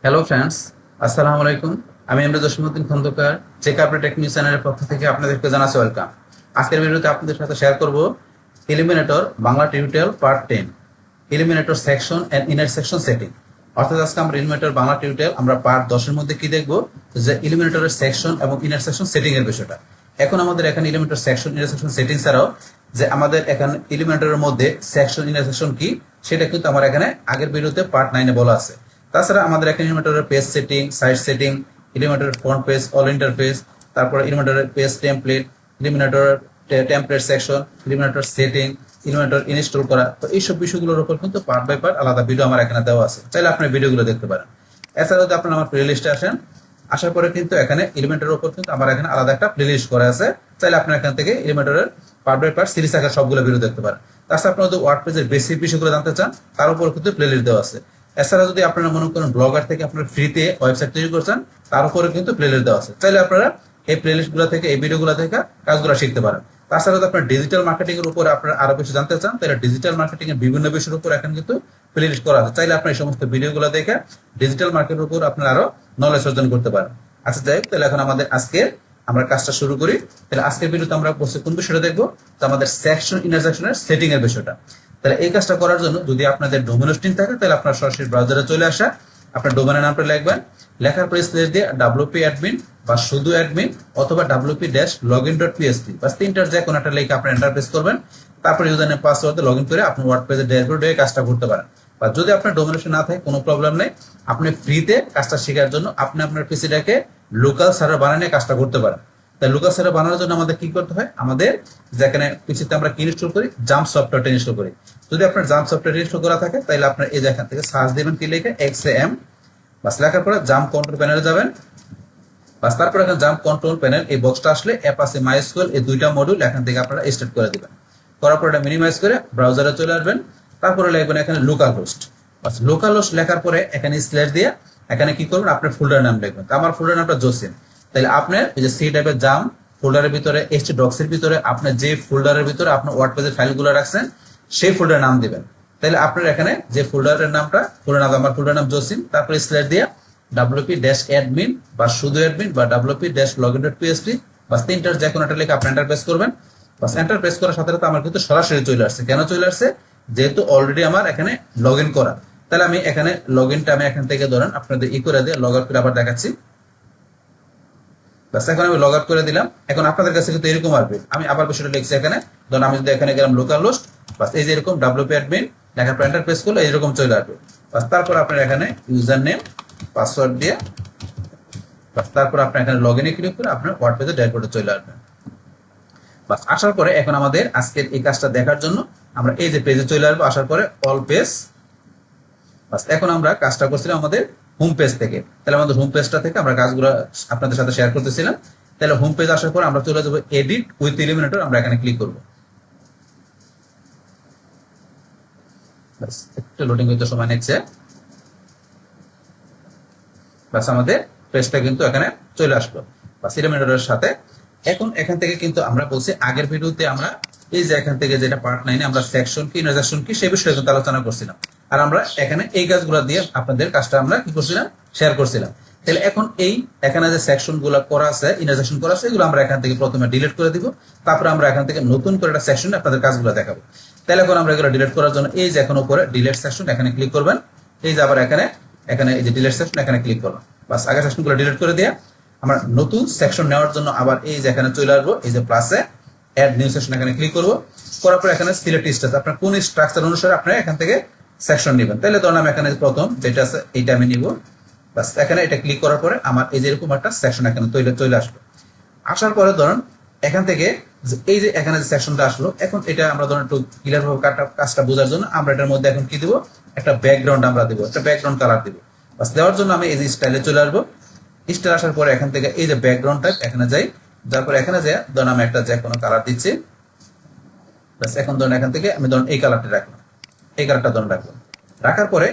Hello friends, আসসালামু আলাইকুম। আমি MD Jasimuddin Khandakar check update technic চ্যানেলের পক্ষ থেকে আপনাদেরকে জানাচ্ছি ওয়েলকাম। আজকের ভিডিওতে আপনাদের সাথে শেয়ার করব eliminator Bangla tutorial part 10, eliminator section and inner section setting. অর্থাৎ আজকে আমরা এলিমিনেটর বাংলা টিউটোরিয়াল আমরা পার্ট 10 এর মধ্যে কি দেখব, যে এলিমিনেটরের সেকশন এবং ইনার সেকশন সেটিং এর বিষয়টা। এখন আমাদের এখানে eliminator section inner section setting ছাড়াও যে আমাদের এখানে এলিমিনেটরের মধ্যে সেকশন ইনার সেকশন কি, সেটা কিন্তু আমার এখানে আগের ভিডিওতে পার্ট 9 এ বলা আছে। তাছাড়া আমাদের এখানে এলিমেন্টরের পেজ সেটিং, সাইট সেটিং, এলিমেন্টরের ফ্রন্ট পেজ, অল ইন্টারফেস, তারপরে এলিমেন্টরের পেজ টেমপ্লেট, এলিমেন্টরের template section, Elementor setting, Elementor install করা, তো এইসব বিষয়গুলোর উপর কিন্তু পার্ট বাই পার্ট আলাদা ভিডিও আমার এখানে দেওয়া আছে, চাইলে আপনি ভিডিওগুলো দেখতে পারেন। এছাড়া যদি আপনারা আমার প্লে লিস্টে আসেন, আসার পরে কিন্তু এখানে এলিমেন্টরের উপর কিন্তু আমার এখানে আলাদা একটা প্লে লিস্ট করা আছে, চাইলে আপনারা এখান থেকে এলিমেন্টরের পার্ট বাই পার্ট সিরিজ আকার সবগুলো ভিডিও দেখতে পারেন। তাছাড়া আপনারা যদি ওয়ার্ড পেজের বেসিক বিষয়গুলো জানতে চান, তার উপর কিন্তু প্লে লিস্ট দেওয়া আছে। এছাড়া যদি আপনারা মনে করেন ব্লগার থেকে আপনারা ফ্রিতে ওয়েবসাইট তৈরি করছেন, তার উপরে কিন্তু প্লেলিস্ট দেওয়া আছে, চাইলে আপনারা এই প্লেলিস্ট গুলো থেকে, এই ভিডিওগুলো থেকে কাজগুলো শিখতে পারেন। তাছাড়া যদি আপনার ডিজিটাল মার্কেটিং এর উপর আপনারা আরো বেশি জানতে চান, তাহলে ডিজিটাল মার্কেটিং এর বিভিন্ন বিষয়ের উপর এখন কিন্তু প্লেলিস্ট করা আছে, চাইলে আপনার এই সমস্ত ভিডিওগুলো দেখে ডিজিটাল মার্কেটের উপর আপনারা আরো নলেজ অর্জন করতে পারেন। আচ্ছা যাই হোক, তাহলে এখন আমাদের আজকে আমরা কাজটা শুরু করি। তাহলে আজকের ভিডিওতে আমরা কোন বিষয়টা দেখবো, তো আমাদের সেকশন ইন্টারসেকশনের সেটিং এর বিষয়টা। তাহলে এই কাজটা করার জন্য যদি আপনাদের ডোমেন হোস্টিং থাকে, তাহলে আপনার সরাসরি ব্রাউজারে চলে আসা, আপনার ডোমেনের নামটা লিখবেন, লেখার পরে স্ল্যাশ দিয়ে wp অ্যাডমিন বা শুধু অ্যাডমিন অথবা wp-login.php বা তিনটার যে কোনো একটা লিখে আপনি এন্টার প্রেস করবেন। তারপরে ইউজার নেম পাসওয়ার্ড দিয়ে লগইন করে আপনি ওয়ার্ডপ্রেসের ড্যাশবোর্ডে কাজটা করতে পারেন। বা যদি আপনার ডোমেন হোস্টিং না থাকে, কোনো প্রবলেম নেই, আপনি ফ্রিতে কাজটা শেখার জন্য আপনি আপনার পিসিটাকে লোকাল সার্ভার বানিয়ে কাজটা করতে পারেন। তাই লোকাল সার্ভার বানানোর জন্য আমাদের কি করতে হয়, আমাদের যেখানে পিসিতে আমরা কি ইনস্টল করি, জাম্প সফটওয়্যারটা ইনস্টল করি। যদি আপনার জাম্প সফটওয়্যার ইনস্টল করা থাকে, তাহলে আপনার এই জায়গা থেকে সার্চ দিবেন কি লিখে XAM, বাস লেখার পরে জাম্প কন্ট্রোল প্যানেলে যাবেন। বাস তারপর এখানে জাম্প কন্ট্রোল প্যানেল এই বক্সটা আসলে অ্যাপাচি মাইস্কুয়েল এই দুইটা মডিউল এখান থেকে আপনারা স্টার্ট করে দিবেন। করার পর এটা মিনিমাইজ করে ব্রাউজারে চলে আসবেন। তারপরে লিখবেন এখানে লোকাল হোস্ট। বাস লোকাল হোস্ট লেখার পরে এখানে স্ল্যাশ দিয়ে এখানে কি করবেন, আপনার ফোল্ডার নাম লিখবেন। আমার ফোল্ডার নামটা জোসিন। তাহলে আপনার এই যে সি টাইপের জাম ফোল্ডারের ভিতরে HT ডক্স এর ভিতরে আপনার যে ফোল্ডারের ভিতরে আপনার ওয়ার্ড পেজের ফাইলগুলো রাখছেন, সেই ফোল্ডার নাম দিবেন। তাহলে আপনার এখানে যে ফোল্ডারের নামটা, ফোল্ডার নাম, আমার ফোল্ডার নাম জোসিন, তারপরে স্ল্যাশ দিয়ে wp-admin বা শুধু অ্যাডমিন বা wp-login.php বা তিনটার যে কোনো একটা লিখে আপনি এন্টার প্রেস করবেন। বাস এন্টার প্রেস করার সাথে সাথে আমার কিন্তু সরাসরি চলে আসছে। কেন চলে আসছে, যেহেতু অলরেডি আমার এখানে লগ ইন করা। তাহলে আমি এখানে লগ ইনটা আমি এখান থেকে ধরেন আপনাদের করে দিয়ে লগ আউট করে আবার দেখাচ্ছি। বাস এখন আমি লগ আউট করে দিলাম। এখন আপনাদের কাছে কিন্তু এরকম আসবে, আমি আবার বিষয়টা লিখছি এখানে। ধরুন আমি যদি এখানে গেলাম লোকাল হোস্ট, বাস এই যে এরকম wp-admin লেখার পর এন্টার প্রেস করলে এরকম চলে আসবে। বাস তারপর আপনার এখানে ইউজার নেম পাসওয়ার্ড দিয়ে, বাস তারপর আপনি এখানে লগ ইনে ক্লিক করে আপনার ওয়ার্ড পেজে ড্যাশবোর্ডে চলে আসবেন। বাস আসার পরে এখন আমাদের আজকের এই কাজটা দেখার জন্য আমরা এই যে পেজে চলে আসবো। আসার পরে অল পেজ, বাস এখন আমরা কাজটা করছিলাম আমাদের হোম পেজ থেকে। তাহলে আমাদের হোম পেজটা থেকে আমরা কাজগুলো আপনাদের সাথে শেয়ার করতেছিলাম। তাহলে হোম পেজ আসার পর আমরা চলে যাবো এডিট উইথ এলিমিনেটর, আমরা এখানে ক্লিক করবো। একটু লোডিং হইতে সময় নিচ্ছে। বাস আমাদের পেজটা কিন্তু এখানে চলে আসলো বাস এলিমিনেটরের সাথে। এখন এখান থেকে কিন্তু আমরা বলছি, আগের ভিডিওতে আমরা এই যে এখান থেকে যেটা পার্ট 9 আমরা সেকশন কি ইন্টারসেকশন কি সেই বিষয়ে কিন্তু আলোচনা করছিলাম। আর আমরা এখানে এই কাজগুলো দিয়ে আপনাদের কাজটা আমরা কি করছিলাম, শেয়ার করছিলাম। তাহলে এখন এই এখানে যে সেকশন গুলো করা আছে, ইন্টারসেকশন করা আছে, এগুলো আমরা এখান থেকে প্রথমে ডিলিট করে দিব। তারপরে আমরা এখান থেকে নতুন করে একটা সেকশনে আপনাদের কাজগুলো দেখাবো। তাহলে এখন আমরা এগুলো ডিলিট করার জন্য এই যে এখন উপরে ডিলিট সেকশন এখানে ক্লিক করবেন। এই যে আবার এখানে এখানে এই যে ডিলিট সেকশন এখানে ক্লিক করবেন। বাস আগের সেকশনগুলো ডিলিট করে দিয়ে আমরা নতুন সেকশন নেওয়ার জন্য আবার এই যে এখানে চলে আসবো, এই যে প্লাসে অ্যাড নিউ সেকশন এখানে ক্লিক করবো। করার পর এখানে সিলেক্ট স্ট্রাকচার, আপনার কোন স্ট্রাকচার অনুসারে আপনারা এখান থেকে সেকশন নেবেন। তাহলে ধরুন আমি এখানে প্রথম যেটা আছে এইটা আমি নিব। বাস এখানে এটা ক্লিক করার পরে আমার এই যে এরকম একটা সেকশন এখানে চলে আসলো। আসার পরে ধরুন এখান থেকে এই যে এখানে যে সেকশনটা আসলো, এখন এটা আমরা ধরুন একটু ক্লিয়ার ভাবে কাজটা বোঝার জন্য আমরা এটার মধ্যে এখন কি দিব, একটা ব্যাকগ্রাউন্ড আমরা দিব, একটা ব্যাকগ্রাউন্ড কালার দিব। বাস দেওয়ার জন্য আমি এই যে স্টাইলে চলে আসবো। স্টাইল আসার পরে এখান থেকে এই যে ব্যাকগ্রাউন্ড টাইপ এখানে যাই, যার পরে এখানে যাই ধরুন আমি একটা যে কোনো কালার দিচ্ছি। বাস এখন ধরুন এখান থেকে আমি ধরুন এই কালারটা রাখলাম, এই কালারটা ধরুন রাখলাম। রাখার পরে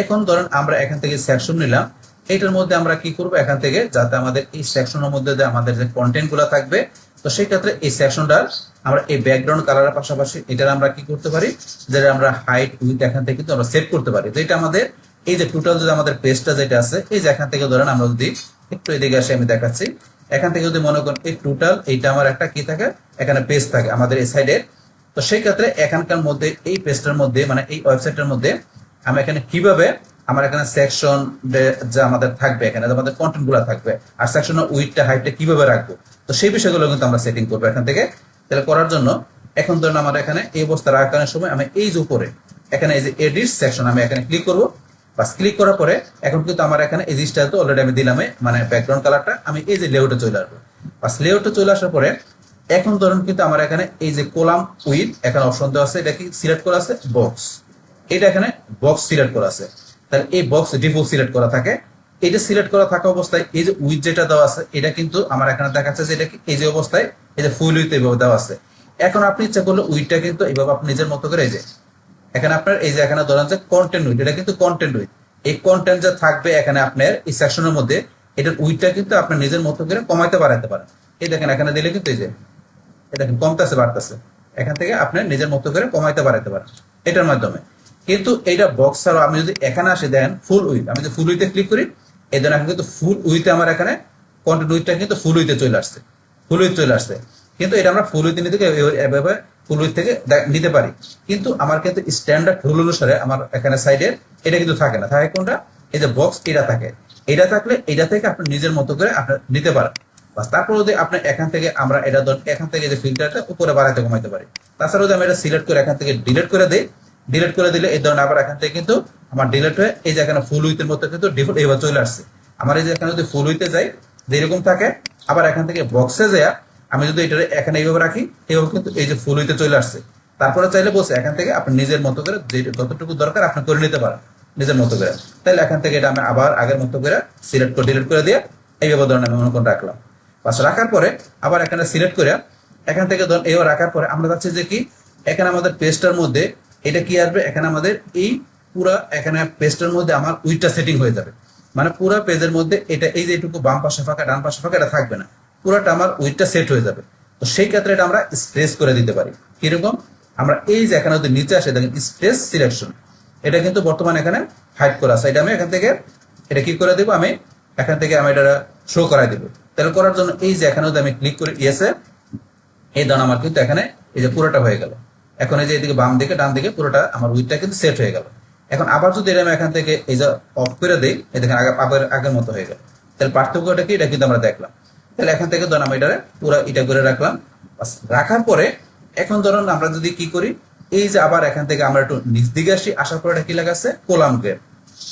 এখন ধরুন আমরা এখান থেকে সেকশন নিলাম। এইটার মধ্যে আমরা কি করব, এখান থেকে যাতে আমাদের এই সেকশনের মধ্যে যে আমাদের যে কন্টেন্ট গুলো থাকবে, তো সেই ক্ষেত্রে এই সেকশনটার আমরা এই ব্যাকগ্রাউন্ড কালারের পাশাপাশি এটার আমরা কি করতে পারি, যেটা আমরা হাইট উইথ এখান থেকে কিন্তু আমরা সেট করতে পারি, যেটা আমাদের এই যে টোটাল যদি আমাদের পেজটা যেটা আছে, এই যে এখান থেকে ধরেন আমরা যদি একটু এদিকে আসে আমি দেখাচ্ছি, এখান থেকে যদি মনে করেন এই টোটাল এইটা আমার একটা কি থাকে, এখানে পেজ থাকে আমাদের এই সাইডে। তো সেই ক্ষেত্রে এখানকার মধ্যে এই পেজটার মধ্যে মানে এই ওয়েবসাইটের মধ্যে আমি এখানে কিভাবে আমার এখানে সেকশন যে আমাদের থাকবে, এখানে আমাদের কন্টেন্ট গুলো থাকবে, আর সেকশনের উইডথটা হাইটটা কিভাবে রাখবো, তো সেই বিষয়গুলো কিন্তু আমরা সেটিং করবো এখান থেকে। তাহলে করার জন্য এখন ধরুন আমার এখানে এই অবস্থা রাখার সময় আমি এই যে উপরে এখানে এই যে এডিট সেকশন আমি এখানে ক্লিক করবো। বাস ক্লিক করার পরে এখন কিন্তু আমার এখানে এই জিনিসটা তো অলরেডি আমি দিলাম, মানে ব্যাকগ্রাউন্ড কালারটা আমি এই যে লেআউটে চলে আসবো। বাস লেআউটে চলে আসার পরে এখন ধরুন কিন্তু আমার এখানে এই যে কলাম উইথ এখানে অপশন দেওয়া আছে, এটা কি সিলেক্ট করা আছে বক্স, এটা এখানে বক্স সিলেক্ট করা আছে। তাহলে এই বক্স ডিফল্ট সিলেক্ট করা থাকে, এটা সিলেক্ট করা থাকা অবস্থায় এই যে উইথ যেটা দেওয়া আছে এটা কিন্তু আমার এখানে দেখাচ্ছে যে এটা কি এই যে অবস্থায় এই যে ফুল উইথ এইভাবে দেওয়া আছে। এখন আপনি ইচ্ছা করলে উইথটা কিন্তু এইভাবে আপনি নিজের মতো করে এই যে এখানে আপনার এই যে এখানে ধরেন যে কন্টেন্ট উইথ, এটা কিন্তু কন্টেন্ট উইথ, এই কন্টেন্ট যা থাকবে এখানে আপনার এই সেকশনের মধ্যে এটার উইথটা কিন্তু আপনি নিজের মতো করে কমাইতে বাড়াতে পারেন। এই দেখেন এখানে দিলে কিন্তু এই যে এটা কিন্তু কমতেছে বাড়তেছে, এখান থেকে আপনি নিজের মতো করে কমাইতে বাড়াতে পারেন এটার মাধ্যমে। কিন্তু এইটা বক্স ছাড়াও আমি যদি এখানে আসে দেন ফুল উইথ, আমি যদি ফুল উইথে ক্লিক করি এই জন্য এখন কিন্তু ফুল উইথে আমার এখানে কন্টেন্ট উইথটা কিন্তু ফুল উইথে চলে আসছে, ফুল উইথ চলে আসছে। কিন্তু এটা আমরা ফুল উইথ নিতে এভাবে ফুল উইথ থেকে নিতে পারি, কিন্তু আমার কিন্তু স্ট্যান্ডার্ড রুল অনুসারে আমার এখানে সাইডে এটা কিন্তু থাকে না, থাকে কোনটা এই যে বক্স এটা থাকে। এটা থাকলে এটা থেকে আপনি নিজের মতো করে আপনি নিতে পারেন। তারপর যদি আপনি এখান থেকে আমরা এটা এখান থেকে যে ফিল্টারটা উপরে বাড়াতে কমাইতে পারি। তাছাড়া যদি আমি এটা সিলেক্ট করে এখান থেকে ডিলিট করে দিই, ডিলিট করে দিলে এই ধরনের আবার এখান থেকে কিন্তু আমার ডিলিট হয়ে এই যে এখানে ফুল উইথের মতো কিন্তু ডিফল্ট এইভাবে চলে আসছে। আমার এই যে এখানে যদি ফুল উইথে যাই যেরকম থাকে, আবার এখান থেকে বক্সে যায় আমি যদি এটা এখানে এইভাবে রাখি এইভাবে কিন্তু এই যে ফুল উইথে চলে আসছে। তারপরে চাইলে বসে এখান থেকে আপনি নিজের মতো করে যতটুকু দরকার আপনি করে নিতে পারেন নিজের মতো করে। তাহলে এখান থেকে এটা আমি আবার আগের মতো করে সিলেক্ট করে ডিলিট করে দিয়ে এইভাবে ধরনের আমি মনে করে রাখলাম। বাস রাখার পরে আবার এখানে সিলেক্ট করে এখান থেকে ধরুন এইভাবে রাখার পরে আমরা যাচ্ছি যে কি এখানে আমাদের পেজটার মধ্যে এটা কি আসবে, এখানে আমাদের এই পুরা এখানে পেজটার মধ্যে আমার উইথটা সেটিং হয়ে যাবে, মানে পুরা পেজের মধ্যে এটা এই যে এটুকু বাম পাশে ফাঁকা ডান পাশে ফাঁকা এটা থাকবে না, পুরাটা আমার উইথটা সেট হয়ে যাবে। তো সেই ক্ষেত্রে এটা আমরা স্ট্রেস করে দিতে পারি কিরকম, আমরা এই যে এখানে যদি নিচে আসে দেখেন স্ট্রেস সিলেকশন, এটা কিন্তু বর্তমানে এখানে হাইড করা আছে, এটা আমি এখান থেকে এটা কি করে দেবো, আমি এখান থেকে আমি এটা শো করাই দেবো। তাহলে করার জন্য এই যে এখানে যদি আমি ক্লিক করি ইয়েসে, এই দান আমার কিন্তু এখানে এই যে পুরোটা হয়ে গেল। এখন এই যে এদিকে বাম দিকে ডান দিকে পুরোটা আমার উইথটা কিন্তু সেট হয়ে গেল। এখন আবার যদি এটা আমি এখান থেকে এই যে অফ করে দিই, এই দেখেন আগের মতো হয়ে গেল। তাহলে পার্থক্যটা কি, এটা কিন্তু আমরা দেখলাম। তাহলে এখান থেকে ধরুন আমি এটা পুরো এটা করে রাখলাম। রাখার পরে এখন ধরুন আমরা যদি কি করি, এই যে আবার এখান থেকে আমরা একটু নিচ দিকে আসি, আসার পরে এটা কি লেখা আছে কোলাম গ্রেড।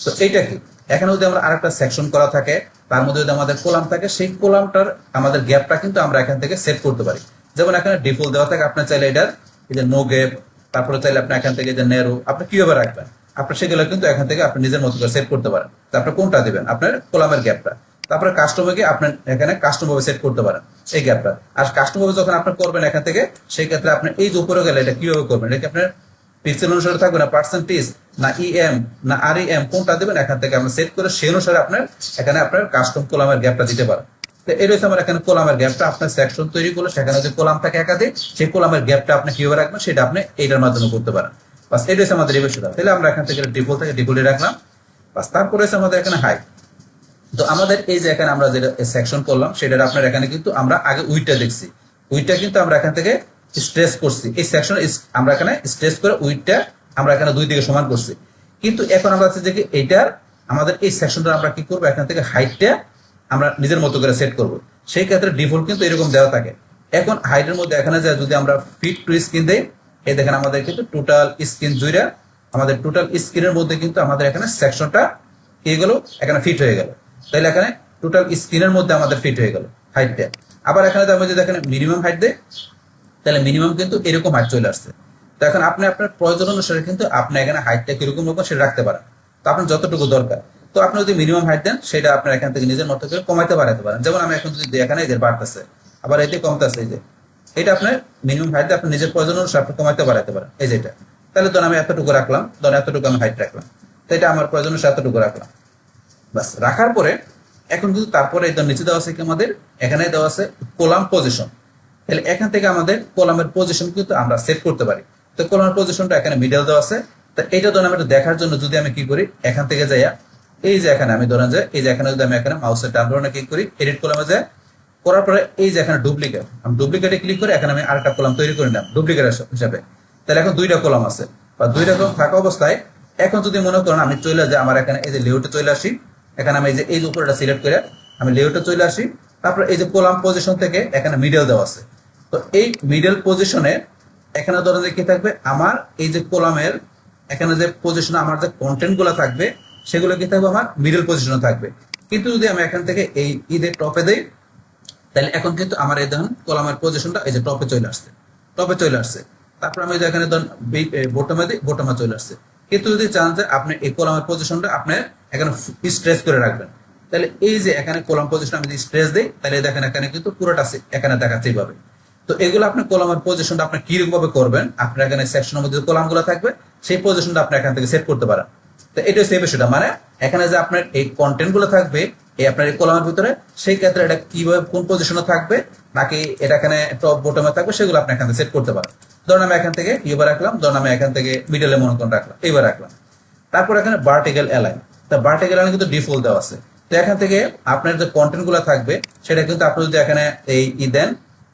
তো এইটা কি, এখানে যদি আমরা আরেকটা সেকশন করা থাকে তার মধ্যে যদি আমাদের কোলাম থাকে, সেই কোলামটার আমাদের গ্যাপটা কিন্তু আমরা এখান থেকে সেট করতে পারি। যেমন এখানে ডিফল্ট দেওয়া থাকে, আপনার চাইলে এটার এই যে নো গ্যাপ, তারপরে চাইলে আপনি এখান থেকে যে নেরো আপনি কিভাবে রাখবেন আপনার সেগুলো কিন্তু এখান থেকে আপনি নিজের মতো করে সেট করতে পারেন। তারপরে কোনটা দিবেন আপনার কোলামের গ্যাপটা, তারপরে কাস্টমে গিয়ে আপনার এখানে কাস্টম ভাবে সেট করতে পারেন এই গ্যাপটা। আর কাস্টম ভাবে যখন আপনি করবেন এখান থেকে, সেই ক্ষেত্রে আপনি এই যে উপরে গেলে এটা কিভাবে করবেন, এটা কি আপনার পিক্সেল অনুসারে থাকবে না পার্সেন্টেজ না ইএম না আর এম কোনটা দেবেন এখান থেকে আপনি সেট করে সেই অনুসারে আপনার এখানে আপনার কাস্টম কোলামের গ্যাপটা দিতে পারেন। তো এই রয়েছে আমার এখানে কোলামের গ্যাপটা, আপনার সেকশন তৈরি করলে সেখানে যদি কোলাম থাকে একাধিক, সেই কোলামের গ্যাপটা আপনি কিভাবে রাখবেন সেটা আপনি এইটার মাধ্যমে করতে পারেন। বাস এই রয়েছে আমাদের এই বিষয়টা। তাহলে আমরা এখান থেকে ডিফল্ট থেকে ডিফল্টে রাখলাম। বাস তারপরে রয়েছে আমাদের এখানে হাই। তো আমাদের এই যে এখানে আমরা যেটা সেকশন করলাম সেটার আপনার এখানে কিন্তু আমরা আগে উইথটা দেখছি, উইথটা কিন্তু আমরা এখান থেকে স্ট্রেস করছি, এই সেকশন আমরা এখানে স্ট্রেস করে উইথটা আমরা এখানে দুই দিকে সমান করছি। কিন্তু এখন আমরা চাচ্ছি যে এইটার আমাদের এই সেকশনটা আমরা কি করবো, এখান থেকে হাইটটা আমরা নিজের মতো করে সেট করব। সেই ক্ষেত্রে ডিফল্ট কিন্তু এরকম দেওয়া থাকে। এখন হাইটের মধ্যে এখানে যায় যদি আমরা ফিট টু স্ক্রিন দেই, এই দেখেন আমাদের কিন্তু টোটাল স্ক্রিন জুড়ে আমাদের টোটাল স্ক্রিনের মধ্যে কিন্তু আমাদের এখানে সেকশনটা এইগুলো এখানে ফিট হয়ে গেল। তাহলে এখানে টোটাল স্ক্রিনের মধ্যে আমাদের ফিট হয়ে গেল হাইটটা। আবার এখানে আমি যদি এখানে মিনিমাম হাইট দেই, তাহলে মিনিমাম কিন্তু এরকম হাইট চলে আসছে। তো এখন আপনি আপনার প্রয়োজন অনুসারে কিন্তু আপনি এখানে হাইটটা কিরকম রকম সেটা রাখতে পারেন, তো আপনার যতটুকু দরকার। তো আপনি যদি মিনিমাম হাইট দেন সেটা আপনার এখান থেকে নিজের মতো করে কমাইতে বাড়াতে পারেন। যেমন আমি এখন যদি এখানে এই যে বাড়তেছে আবার এতে কমতেছে, এই যে এটা আপনার মিনিমাম হাইট আপনি নিজের প্রয়োজন অনুসারে আপনি কমাইতে বাড়াতে পারেন এই যেটা। তাহলে ধরুন আমি এতটুকু রাখলাম, ধরুন এতটুকু আমি হাইট রাখলাম, তো এটা আমার প্রয়োজন অনুসারে এতটুকু রাখলাম। বাস রাখার পরে এখন কিন্তু তারপরে একদম নিচে দেওয়া আছে কি আমাদের এখানে দেওয়া আছে কলাম পজিশন। তাহলে এখান থেকে আমাদের কলামের পজিশন কিন্তু আমরা সেট করতে পারি। তো কলামের পজিশনটা এখানে মিডল দেওয়া আছে, তা এটা ধরেন আমি একটু দেখার জন্য যদি আমি কি করি, এখান থেকে যাইয়া এই যে এখানে আমি ধরেন যে এই যে এখানে যদি আমি এখানে মাউসের ডান বাটনে ক্লিক করি, এডিট কলামে যায়, করার পরে এই যে এখানে ডুপ্লিকেট, আমি ডুপ্লিকেটে ক্লিক করে এখানে আমি আরেকটা কলাম তৈরি করে নিলাম ডুপ্লিকেট হিসাবে। তাহলে এখন দুইটা কলাম আছে বা দুইটা কলাম থাকা অবস্থায় এখন যদি মনে করেন আমি চলে যাই আমার এখানে এই যে লেআউটে চলে আসি, এখানে আমি এই যে উপরেটা সিলেক্ট করে আমি লেআউটে চলে আসি, তারপর এই যে কলাম পজিশন থেকে এখানে মিডল দেওয়া আছে। তো এই মিডল পজিশনে এখানে ধরেন যে কি থাকবে, আমার এই যে কলামের এখানে যে পজিশনে আমার যে কন্টেন্ট গুলো থাকবে সেগুলো কি থাকবে, আমার মিডল পজিশনে থাকবে। কিন্তু যদি আমি এখান থেকে এই ঈদের টপে দেই, তাহলে এখন কিন্তু আমার এই ধরুন কলামের পজিশনটা এই যে টপে চলে আসছে, টপে চলে আসছে। তারপর আমি যে এখানে ধরুন বটমে দিই, বটমে চলে আসছে। কিন্তু যদি চান যে আপনি এই কলামের পজিশনটা আপনি এখানে স্ট্রেচ করে রাখবেন, তাহলে এই যে এখানে কলাম পজিশন আমি যদি স্ট্রেচ দিই, তাহলে দেখেন এখানে কিন্তু পুরোটা এখানে দেখাচ্ছে এইভাবে। তো এগুলো আপনি কলামের পজিশনটা আপনি কিরকম ভাবে করবেন, আপনার এখানে সেকশনের মধ্যে কলাম গুলো থাকবে সেই পজিশনটা আপনি এখান থেকে সেট করতে পারেন। তো এটা হচ্ছে এই বিষয়টা, মানে এখানে যে আপনার এই কন্টেন্ট গুলো থাকবে এই আপনার এই কলামের ভিতরে, সেই ক্ষেত্রে এটা কিভাবে কোন পজিশনে থাকবে নাকি এটা এখানে টপ বটমে থাকবে সেগুলো আপনি এখান থেকে সেট করতে পারেন। ধরুন আমি এখান থেকে কিভাবে রাখলাম, ধরুন আমি এখান থেকে মিডলে মনে করেন রাখলাম, এইবার রাখলাম। তারপর এখানে ভার্টিক্যাল অ্যালাইন, তা ভার্টিক্যাল অ্যালাইন কিন্তু ডিফল্ট দেওয়া আছে। তো এখান থেকে আপনার যে কন্টেন্ট গুলো থাকবে সেটা কিন্তু আপনি যদি এখানে এই দেন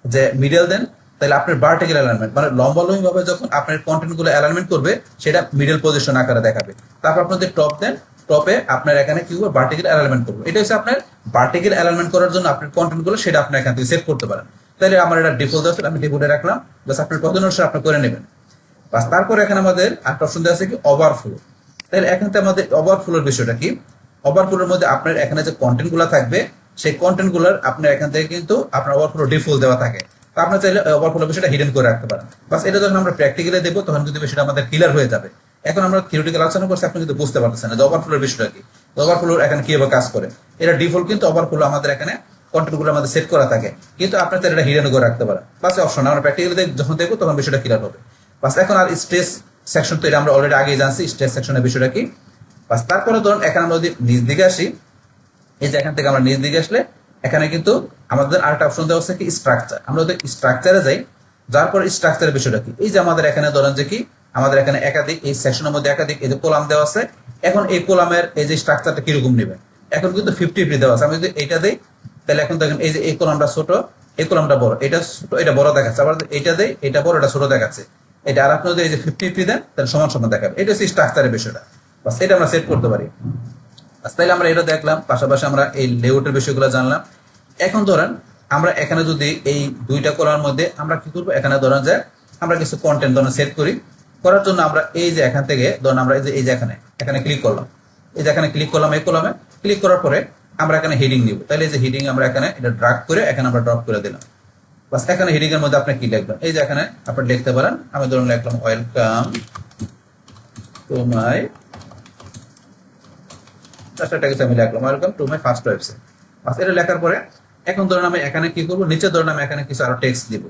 যে মিডল দেন, তাহলে আপনার ভার্টিক্যাল অ্যালাইনমেন্ট মানে লম্বালম্বি ভাবে যখন আপনার কন্টেন্ট গুলো অ্যালাইনমেন্ট করবে সেটা মিডল পজিশন আকারে দেখাবে। তারপর আপনি যদি টপ দেন, টপে আপনার এখানে কি করবে, ভার্টিক্যাল অ্যালাইনমেন্ট করবে। এটা হচ্ছে আপনার ভার্টিক্যাল অ্যালাইনমেন্ট করার জন্য আপনার কন্টেন্ট গুলো সেটা আপনি এখান থেকে সেট করতে পারেন। তাহলে আমার এটা ডিফল্ট আছে, আমি ডিফল্টে রাখলাম, বাস আপনার পছন্দ অনুসারে আপনি করে নেবেন। বাস তারপর এখানে আমাদের একটা অপশন দেওয়া আছে কি ওভারফ্লো। তাহলে এখান থেকে আমাদের ওভারফ্লোর বিষয়টা কি, ওভারফ্লোর মধ্যে আপনার এখানে যে কন্টেন্ট গুলো থাকবে সেই কন্টেন্ট গুলোর আপনার এখান থেকে কিন্তু আপনার ওভারফ্লো ডিফল্ট দেওয়া থাকে। তো আপনার চাইলে ওভারফ্লো বিষয়টা হিডেন করে রাখতে পারেন। বাস এটা যখন আমরা প্র্যাকটিক্যালি দেবো তখন কিন্তু বিষয়টা আমাদের ক্লিয়ার হয়ে যাবে। এখন আমরা থিওরিটিক্যাল আলোচনা করছি, আপনি কিন্তু বুঝতে পারতেছেন না যে ওভারফ্লোর বিষয়টা কি, ওভারফ্লোর এখানে কিভাবে কাজ করে। এটা ডিফল্ট কিন্তু ওভারফ্লো আমাদের এখানে কন্টেন্ট গুলো আমাদের সেট করা থাকে, কিন্তু আপনার চাইলে এটা হিডেন করে রাখতে পারেন। বাস অপশন আমরা প্র্যাকটিক্যালি যখন দেখবো তখন বিষয়টা ক্লিয়ার হবে। বাস এখন আর স্ট্রেস সেকশন তো এটা আমরা অলরেডি আগেই জানছি স্ট্রেস সেকশনের বিষয়টা কি। বাস তারপরে ধরুন এখানে আমরা যদি নিচ দিকে আসি, এই যে এখান থেকে আমরা নিচ দিকে আসলে এখানে কিন্তু আমাদের আরেকটা অপশন দেওয়া হচ্ছে কি স্ট্রাকচার। আমরা যদি স্ট্রাকচারে যাই, যার পর স্ট্রাকচারের বিষয়টা কি, এই যে আমাদের এখানে ধরেন যে কি আমাদের এখানে একাধিক এই সেকশনের মধ্যে একাধিক এই যে কলাম দেওয়া আছে। এখন এই কলামের এই যে স্ট্রাকচারটা কিরকম নেবেন, এখন কিন্তু 50-50 দেওয়া আছে। আমি যদি এটা দেই তাহলে এখন দেখেন এই যে এই কলামটা ছোট, এই কলামটা বড়, এটা ছোট এটা বড় দেখাচ্ছে। আবার এটা দেই এটা বড় এটা ছোট দেখাচ্ছে। এটা আর আপনি যদি এই যে 50-50 দেন তাহলে সমান সমান দেখাবে। এটা হচ্ছে স্ট্রাকচারের বিষয়টা, বাস এটা আমরা সেট করতে পারি। তাহলে আমরা এটা দেখলাম, পাশাপাশি আমরা এই লেআউটের বিষয়গুলো জানলাম। এখন ধরেন আমরা এখানে যদি এই দুইটা কলামের মধ্যে আমরা কি করবো, এখানে ধরেন যে আমরা কিছু কন্টেন্ট ধরেন সেট করি, করার জন্য আমরা এই যে এখান থেকে ধরেন আমরা এই যে এখানে এখানে ক্লিক করলাম, এই যে এখানে ক্লিক করলাম, এই কলামে ক্লিক করার পরে আমরা এখানে হেডিং নিব। তাহলে এই যে হেডিং আমরা এখানে এটা ড্রাগ করে এখানে আমরা ড্রপ করে দিলাম। বাস এখানে হেডিং এর মধ্যে আপনি কি লিখবেন, এই যে এখানে আপনি লিখতে পারেন, আমি ধরুন লিখলাম ওয়েলকাম টু মাই, আমি লিখলাম welcome to my first website. বাস এটা লেখার পরে এখন ধরেন আমি এখানে কি করবো, নিচে ধরেন আমি এখানে কিছু আরো টেক্সট দিব।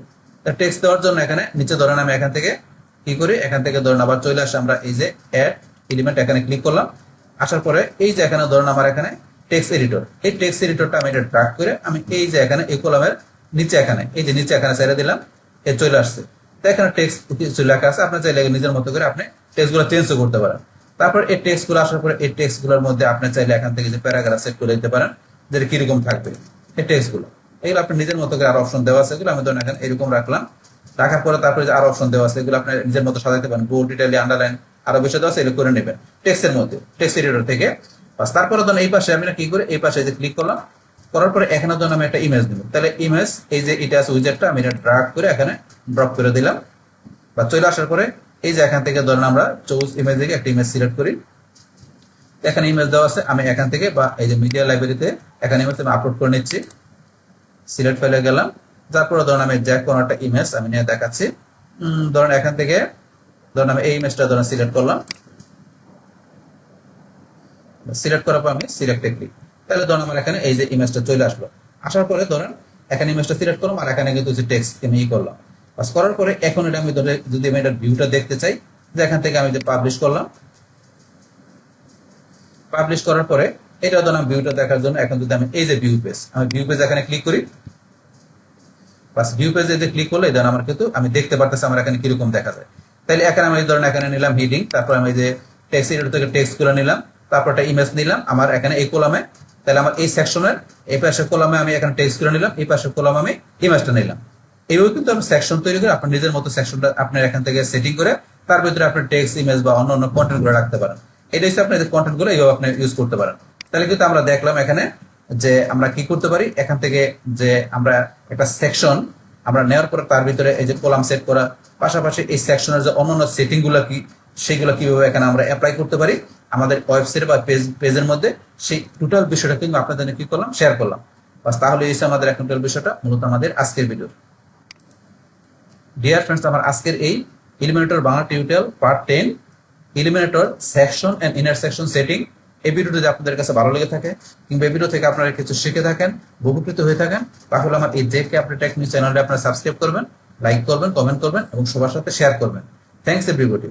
টেক্সট দেওয়ার জন্য এখানে নিচে ধরেন আমি এখান থেকে কি করি, এখান থেকে ধরেন আবার চলে আসে আমরা এই যে অ্যাড এলিমেন্ট এখানে ক্লিক করলাম। আসার পরে এই যে এখানে ধরেন আমার এখানে টেক্সট এডিটর, এই টেক্সট এডিটরটা আমি এটা ড্রাগ করে আমি এই যে এখানে এই কলামের নিচে এখানে এই যে নিচে এখানে ছেড়ে দিলাম, এ চলে আসছে। তো এখানে টেক্সট কিছু লেখা আছে, আপনার চাইলে নিজের মতো করে আপনি টেক্সট গুলো চেঞ্জও করতে পারেন। তারপর এই টেক্সট গুলো আসার পরে এই টেক্সট গুলোর মধ্যে আপনি চাইলে এখান থেকে যে প্যারাগ্রাফ সেট করে দিতে পারেন, যেটা কিরকম থাকবে এই টেক্সট গুলো, এগুলো আপনি নিজের মতো করে আরো অপশন দেওয়া আছে, এগুলো আমি ধরেন এখানে এরকম রাখলাম। রাখার পরে তারপরে যে আরো অপশন দেওয়া আছে এগুলো আপনি নিজের মতো সাজাতে পারেন, বোল্ড ইটালি আন্ডারলাইন আরো বিষয় দেওয়া আছে, এগুলো করে নেবেন টেক্সটের মধ্যে টেক্সট এডিটর থেকে। বাস তারপরে ধরেন এই পাশে আমি কি করে এই পাশে যে ক্লিক করলাম, করার পরে এখানে ধরেন আমি একটা ইমেজ দিব। তাহলে ইমেজ এই যে এটা আছে উইজেটটা আমি এটা ড্রাগ করে এখানে ড্রপ করে দিলাম। বা চলে আসার পরে এই যে এখান থেকে ধরেন আমরা চুজ ইমেজ থেকে একটা ইমেজ সিলেক্ট করি, এখানে ইমেজ দেওয়া আছে, আমি এখান থেকে বা এই যে মিডিয়া লাইব্রেরিতে এখানে ইমেজ আমি আপলোড করে নিচ্ছি, সিলেক্ট ফাইলে গেলাম। তারপরে ধরেন আমি যে কোনো একটা ইমেজ আমি নিয়ে দেখাচ্ছি, ধরেন এখান থেকে ধরেন আমি এই ইমেজটা ধরেন সিলেক্ট করলাম, সিলেক্ট করার পর আমি সিলেক্টে ক্লিক, তাহলে ধরেন আমার এখানে এই যে ইমেজটা চলে আসলো। আসার পরে ধরেন এখানে ইমেজটা সিলেক্ট করলাম আর এখানে কিন্তু যে টেক্সট আমি করলাম। বাস করার পরে এখন এটা আমি ধরে যদি আমি এটা ভিউটা দেখতে চাই, যে এখান থেকে আমি যে পাবলিশ করলাম, পাবলিশ করার পরে এটা ধরেন আমি ভিউটা দেখার জন্য এখন যদি আমি এই যে ভিউ পেজ, আমি ভিউ পেজ এখানে ক্লিক করি, বাস ভিউ পেজে যে ক্লিক করলে দেন আমার কিন্তু আমি দেখতে পারতেছি আমার এখানে কিরকম দেখা যায়। তাহলে এখানে আমি এই ধরনের এখানে নিলাম হিডিং, তারপর আমি যে টেক্সট এডিটর থেকে টেক্সট গুলো নিলাম, তারপর একটা ইমেজ নিলাম আমার এখানে এই কলামে, তাহলে আমার এই সেকশনের এই পাশের কলামে আমি এখানে টেক্সট গুলো নিলাম, এই পাশের কলামে আমি ইমেজটা নিলাম। এইভাবে কিন্তু আমি সেকশন তৈরি করে আপনার নিজের মতো সেকশনটা আপনার এখান থেকে সেটিং করে তার ভিতরে আপনি টেক্সট, ইমেজ বা অন্য অন্য কন্টেন্ট গুলো রাখতে পারেন। এটা হচ্ছে আপনার কন্টেন্ট গুলো এইভাবে আপনি ইউজ করতে পারেন। তাহলে কিন্তু আমরা দেখলাম এখানে যে আমরা কি করতে পারি, এখান থেকে যে আমরা একটা সেকশন আমরা নেওয়ার পরে তার ভিতরে এই যে কলাম সেট করা, পাশাপাশি এই সেকশনের যে অন্যান্য সেটিং গুলো কি সেগুলো কিভাবে এখানে আমরা অ্যাপ্লাই করতে পারি আমাদের ওয়েবসাইট বা পেজের মধ্যে, সেই টোটাল বিষয়টা কিন্তু আপনাদের কি করলাম, শেয়ার করলাম। বাস, তাহলে এই আমাদের এখন টোটাল বিষয়টা মূলত আমাদের আজকের ভিডিও। ডিয়ার ফ্রেন্ডস, আমার আজকের এই Elementor Bangla tutorial part 10 Elementor section and inner section setting, এই ভিডিওটি যদি আপনাদের কাছে ভালো লেগে থাকে কিংবা এই ভিডিও থেকে আপনারা কিছু শিখে থাকেন, উপকৃত হয়ে থাকেন, তাহলে আমার এই জেকে আপডেট টেক নিউজ চ্যানেলটা আপনারা সাবস্ক্রাইব করবেন, লাইক করবেন, কমেন্ট করবেন এবং সবার সাথে শেয়ার করবেন। Thanks everybody.